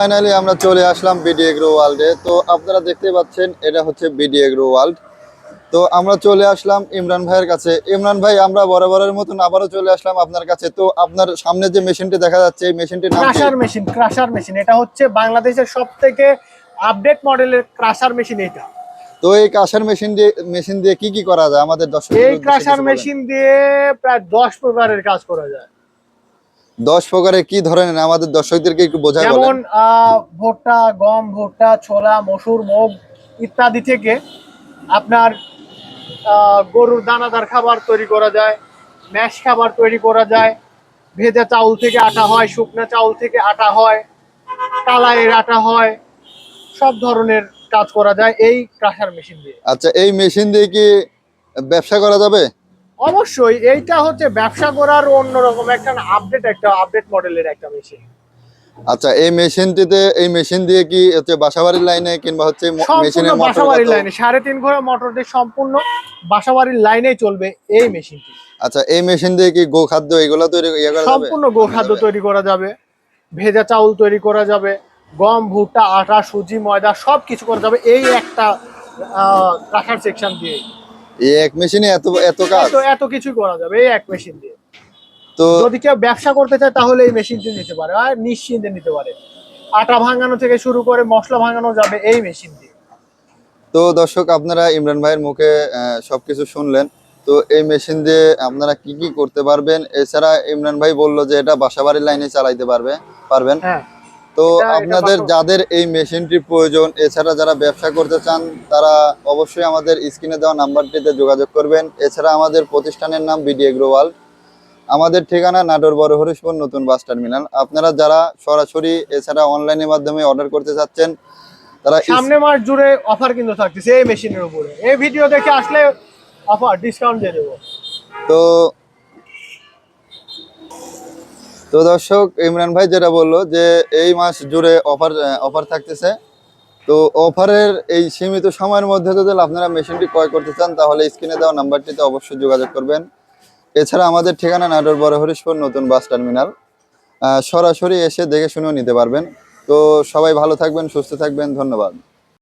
Finally আমরা চলে আসলাম BD agro ওয়ার্ল্ডে। তো আপনারা দেখতে পাচ্ছেন এটা হচ্ছে বিডি এগ্রো ওয়ার্ল্ড। তো আমরা চলে আসলাম ইমরান ভাইয়ের কাছে। ইমরান ভাই, আমরা বরাবরের মতন আবারও চলে আসলাম আপনার কাছে। তো আপনার সামনে যে মেশিনটি দেখা যাচ্ছে, এই মেশিনটির নাম কি? Crusher machine. এটা হচ্ছে বাংলাদেশের সবথেকে আপডেট মডেলের ক্রাশার মেশিন এটা। তো এই ক্রাশার মেশিন দিয়ে কি কি করা যায় আমাদের দর্শকদের এই উদ্দেশ্যে ক্রাশার কিছু বলেন। মেশিন দিয়ে প্রায় 10 প্রকারের কাজ করা যায়। 10 প্রকারে কি ধরনের আমাদের দর্শকদেরকে একটু বোঝায় বলেন। যেমন ভুট্টা, গম, ভুট্টা, ছোলা, মসুর, মুগ ইত্যাদি থেকে আপনার গরুর দানাদার খাবার তৈরি করা যায়, ম্যাশ খাবার তৈরি করা যায়, ভেজা চাউল থেকে আটা হয়, শুকনা চাউল থেকে আটা হয়, কালাইয়ের আটা হয়, সব ধরনের কাজ করা যায় এই ক্রাশার মেশিন দিয়ে। আচ্ছা, এই মেশিন দিয়ে কি ব্যবসা করা যাবে? অবশ্যই এইটা হচ্ছে ব্যবসা করার অন্যরকম একটা আপডেট মডেলের একটা মেশিন। আচ্ছা, এই মেশিন দিয়ে কি হচ্ছে বাসাবাড়ির লাইনে কিংবা হচ্ছে মেশিনের মোটর বাসাবাড়ির লাইনে 3.5 ঘোড়া মোটর দিয়ে সম্পূর্ণ বাসাবাড়ির লাইনেই চলবে এই মেশিনটি। আচ্ছা, এই মেশিন দিয়ে কি গোখাদ্য এগুলো তৈরি করা যাবে? সম্পূর্ণ গোখাদ্য তৈরি করা যাবে, ভেজা চাউল তৈরি করা যাবে, গম, ভুট্টা, আটা, সুজি, ময়দা সব কিছু করা যাবে এই একটা রাখার সেকশন দিয়ে। এই এক মেশিনে এত এত কাজ, এত কিছু করা যাবে এই এক মেশিন দিয়ে। তো যদি কেউ ব্যবসা করতে চায় তাহলে এই মেশিনটি নিতে পারে, আর নিশ্চিন্তে নিতে পারে। আটা ভাঙানো থেকে শুরু করে মশলা ভাঙানো যাবে এই মেশিন দিয়ে। তো দর্শক, আপনারা ইমরান ভাইয়ের মুখে সবকিছু শুনলেন। তো এই মেশিন দিয়ে আপনারা কি কি করতে পারবেন, এছাড়া ইমরান ভাই বললো যে এটা বাসাবাড়ির লাইনে চালাইতে পারবেন। হ্যাঁ, তো আপনাদের যাদের এই মেশিনটির প্রয়োজন, এছাড়া যারা ব্যবসা করতে চান, তারা অবশ্যই আমাদের স্ক্রিনে দেওয়া নাম্বারটিতে যোগাযোগ করবেন। এছাড়া আমাদের প্রতিষ্ঠানের নাম বিডি এগ্রো ওয়ার্ল্ড। আমাদের ঠিকানা নাটোর বড় হরিশপুর নতুন বাস টার্মিনাল। আপনারা যারা সরাসরি এছাড়া অনলাইনের মাধ্যমে অর্ডার করতে চাচ্ছেন, তারা সামনে মাস জুড়ে অফার কিন্তু থাকতেছে এই মেশিনের উপরে। এই ভিডিও দেখে আসলে অফার ডিসকাউন্ট দিয়ে দেবো। তো তো দর্শক, ইমরান ভাই যেটা বললো যে এই মাস জুড়ে অফার থাকতেছে। তো অফারের এই সীমিত সময়ের মধ্যে যদি আপনারা মেশিনটি ক্রয় করতে চান, তাহলে স্ক্রিনে দেওয়া নাম্বারটিতে অবশ্যই যোগাযোগ করবেন। এছাড়া আমাদের ঠিকানা নাটোর বড় হরিশপুর নতুন বাস টার্মিনাল। সরাসরি এসে দেখে শুনেও নিতে পারবেন। তো সবাই ভালো থাকবেন, সুস্থ থাকবেন, ধন্যবাদ।